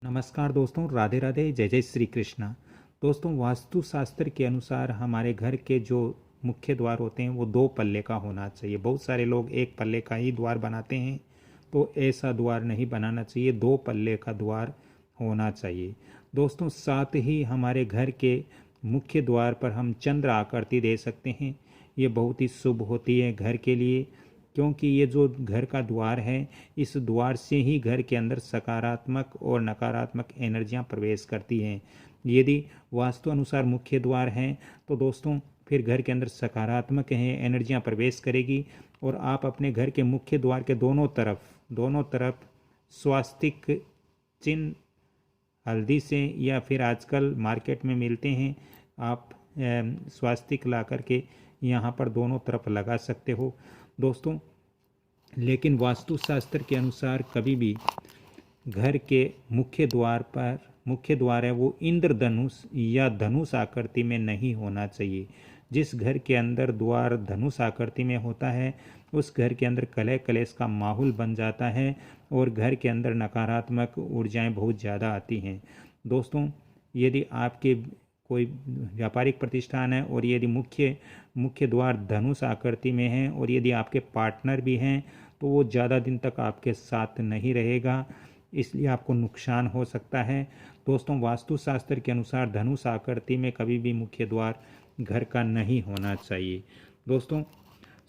नमस्कार दोस्तों, राधे राधे, जय जय श्री कृष्णा। दोस्तों, वास्तुशास्त्र के अनुसार हमारे घर के जो मुख्य द्वार होते हैं वो 2 पल्ले का होना चाहिए। बहुत सारे लोग 1 पल्ले का ही द्वार बनाते हैं, तो ऐसा द्वार नहीं बनाना चाहिए, 2 पल्ले का द्वार होना चाहिए। दोस्तों, साथ ही हमारे घर के मुख्य द्वार पर हम चंद्र आकृति दे सकते हैं। ये बहुत ही शुभ होती है घर के लिए, क्योंकि ये जो घर का द्वार है, इस द्वार से ही घर के अंदर सकारात्मक और नकारात्मक एनर्जियां प्रवेश करती हैं। यदि वास्तु अनुसार मुख्य द्वार हैं तो दोस्तों फिर घर के अंदर सकारात्मक एनर्जियां प्रवेश करेगी और आप अपने घर के मुख्य द्वार के दोनों तरफ स्वास्तिक चिन्ह हल्दी से या फिर आजकल मार्केट में मिलते हैं, आप स्वास्तिक ला करके यहाँ पर दोनों तरफ लगा सकते हो दोस्तों। लेकिन वास्तुशास्त्र के अनुसार कभी भी घर के मुख्य द्वार है वो इंद्रधनुष या धनुष आकृति में नहीं होना चाहिए। जिस घर के अंदर द्वार धनुष आकृति में होता है उस घर के अंदर कलह कलेश का माहौल बन जाता है और घर के अंदर नकारात्मक ऊर्जाएं बहुत ज़्यादा आती हैं। दोस्तों, यदि आपके कोई व्यापारिक प्रतिष्ठान है और यदि मुख्य द्वार धनुष आकृति में है और यदि आपके पार्टनर भी हैं तो वो ज़्यादा दिन तक आपके साथ नहीं रहेगा, इसलिए आपको नुकसान हो सकता है। दोस्तों, वास्तुशास्त्र के अनुसार धनुष आकृति में कभी भी मुख्य द्वार घर का नहीं होना चाहिए। दोस्तों,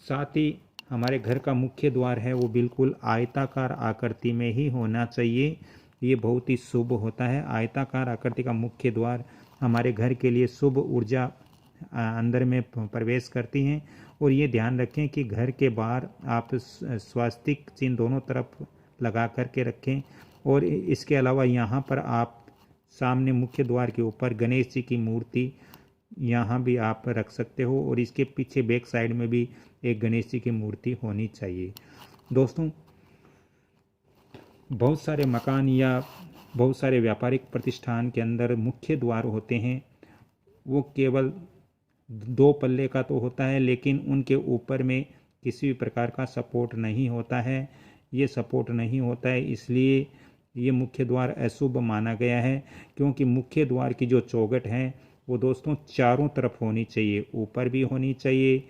साथ ही हमारे घर का मुख्य द्वार है वो बिल्कुल आयताकार आकृति में ही होना चाहिए। ये बहुत ही शुभ होता है। आयताकार आकृति का मुख्य द्वार हमारे घर के लिए शुभ ऊर्जा अंदर में प्रवेश करती हैं। और ये ध्यान रखें कि घर के बाहर आप स्वास्तिक चिन्ह दोनों तरफ लगा करके रखें। और इसके अलावा यहाँ पर आप सामने मुख्य द्वार के ऊपर गणेश जी की मूर्ति यहाँ भी आप रख सकते हो और इसके पीछे बैक साइड में भी एक गणेश जी की मूर्ति होनी चाहिए। दोस्तों, बहुत सारे मकान या बहुत सारे व्यापारिक प्रतिष्ठान के अंदर मुख्य द्वार होते हैं, वो केवल 2 पल्ले का तो होता है, लेकिन उनके ऊपर में किसी भी प्रकार का सपोर्ट नहीं होता है। ये सपोर्ट नहीं होता है, इसलिए ये मुख्य द्वार अशुभ माना गया है। क्योंकि मुख्य द्वार की जो चौखट है वो दोस्तों चारों तरफ होनी चाहिए, ऊपर भी होनी चाहिए,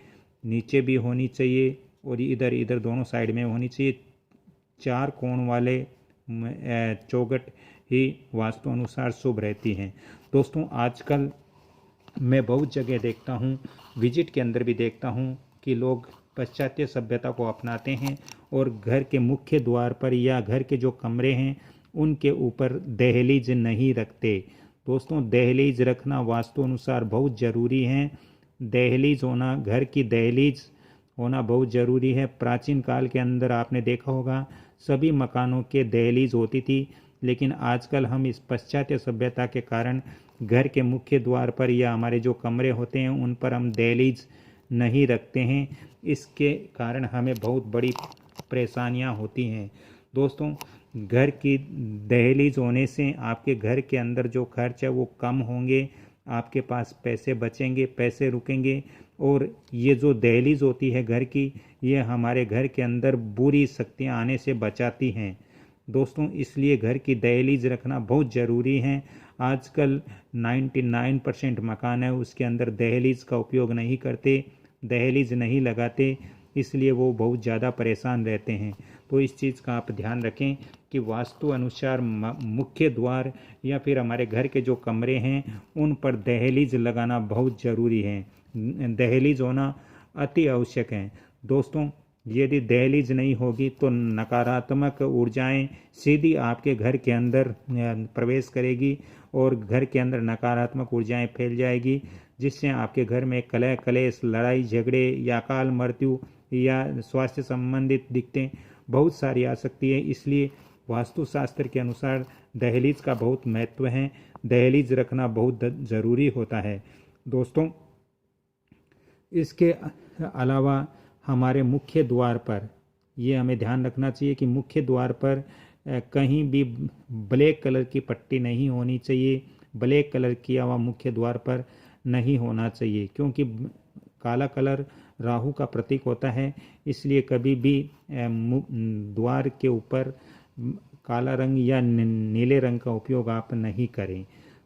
नीचे भी होनी चाहिए और इधर इधर दोनों साइड में होनी चाहिए। 4 कोण वाले चौखट ही वास्तु अनुसार शुभ रहती हैं। दोस्तों, आजकल मैं बहुत जगह देखता हूँ, विजिट के अंदर भी देखता हूँ कि लोग पाश्चात्य सभ्यता को अपनाते हैं और घर के मुख्य द्वार पर या घर के जो कमरे हैं उनके ऊपर दहलीज नहीं रखते। दोस्तों, दहलीज रखना वास्तु अनुसार बहुत ज़रूरी है। दहलीज होना, घर की दहलीज होना बहुत ज़रूरी है। प्राचीन काल के अंदर आपने देखा होगा सभी मकानों के दहलीज होती थी, लेकिन आजकल हम इस पाश्चात्य सभ्यता के कारण घर के मुख्य द्वार पर या हमारे जो कमरे होते हैं उन पर हम दहलीज नहीं रखते हैं। इसके कारण हमें बहुत बड़ी परेशानियां होती हैं। दोस्तों, घर की दहलीज होने से आपके घर के अंदर जो खर्च है वो कम होंगे, आपके पास पैसे बचेंगे, पैसे रुकेंगे। और ये जो दहलीज होती है घर की, ये हमारे घर के अंदर बुरी शक्तियाँ आने से बचाती हैं। दोस्तों, इसलिए घर की दहलीज रखना बहुत ज़रूरी है। आजकल 99% मकान है उसके अंदर दहलीज का उपयोग नहीं करते, दहलीज नहीं लगाते, इसलिए वो बहुत ज़्यादा परेशान रहते हैं। तो इस चीज़ का आप ध्यान रखें कि वास्तु अनुसार मुख्य द्वार या फिर हमारे घर के जो कमरे हैं उन पर दहलीज लगाना बहुत ज़रूरी है। दहलीज होना अति आवश्यक है। दोस्तों, यदि दहलीज नहीं होगी तो नकारात्मक ऊर्जाएं सीधी आपके घर के अंदर प्रवेश करेगी और घर के अंदर नकारात्मक ऊर्जाएं फैल जाएगी, जिससे आपके घर में कलह कलेश, लड़ाई झगड़े या अकाल मृत्यु या स्वास्थ्य संबंधित दिक्कतें बहुत सारी आ सकती है। इसलिए वास्तुशास्त्र के अनुसार दहलीज का बहुत महत्व है, दहलीज रखना बहुत ज़रूरी होता है। दोस्तों, इसके अलावा हमारे मुख्य द्वार पर ये हमें ध्यान रखना चाहिए कि मुख्य द्वार पर कहीं भी ब्लैक कलर की पट्टी नहीं होनी चाहिए। ब्लैक कलर किया हुआ मुख्य द्वार पर नहीं होना चाहिए, क्योंकि काला कलर राहु का प्रतीक होता है। इसलिए कभी भी द्वार के ऊपर काला रंग या नीले रंग का उपयोग आप नहीं करें।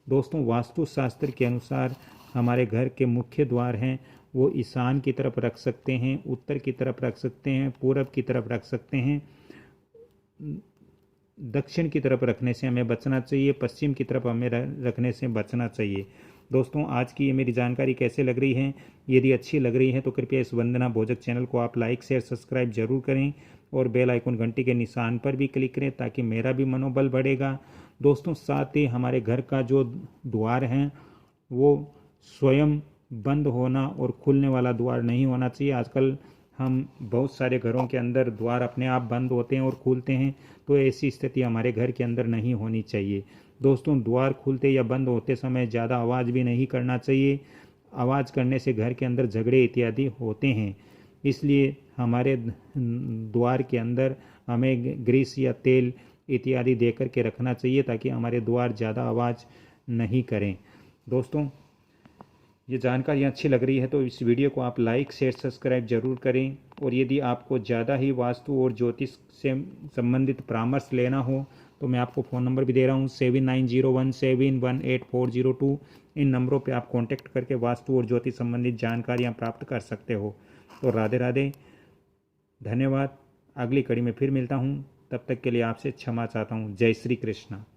दोस्तों, वास्तुशास्त्र के अनुसार हमारे घर के मुख्य द्वार हैं वो ईशान की तरफ रख सकते हैं, उत्तर की तरफ रख सकते हैं, पूरब की तरफ रख सकते हैं, दक्षिण की तरफ रखने से हमें बचना चाहिए, पश्चिम की तरफ हमें रखने से बचना चाहिए। दोस्तों, आज की ये मेरी जानकारी कैसे लग रही है? यदि अच्छी लग रही है तो कृपया इस वंदना भोजक चैनल को आप लाइक शेयर सब्सक्राइब जरूर करें और बेल आइकन घंटी के निशान पर भी क्लिक करें ताकि मेरा भी मनोबल बढ़ेगा। दोस्तों, साथ ही हमारे घर का जो द्वार है वो स्वयं बंद होना और खुलने वाला द्वार नहीं होना चाहिए। आजकल हम बहुत सारे घरों के अंदर द्वार अपने आप बंद होते हैं और खुलते हैं, तो ऐसी स्थिति हमारे घर के अंदर नहीं होनी चाहिए। दोस्तों, द्वार खुलते या बंद होते समय ज़्यादा आवाज़ भी नहीं करना चाहिए। आवाज़ करने से घर के अंदर झगड़े इत्यादि होते हैं, इसलिए हमारे द्वार के अंदर हमें ग्रीस या तेल इत्यादि दे करके रखना चाहिए ताकि हमारे द्वार ज़्यादा आवाज़ नहीं करें। दोस्तों, ये जानकारी अच्छी लग रही है तो इस वीडियो को आप लाइक शेयर सब्सक्राइब जरूर करें। और यदि आपको ज़्यादा ही वास्तु और ज्योतिष से संबंधित परामर्श लेना हो तो मैं आपको फ़ोन नंबर भी दे रहा हूँ 7901718402। इन नंबरों पे आप कांटेक्ट करके वास्तु और ज्योतिष संबंधित जानकारियाँ प्राप्त कर सकते हो। तो राधे राधे, धन्यवाद। अगली कड़ी में फिर मिलता हूँ, तब तक के लिए आपसे क्षमा चाहता हूँ। जय श्री कृष्ण।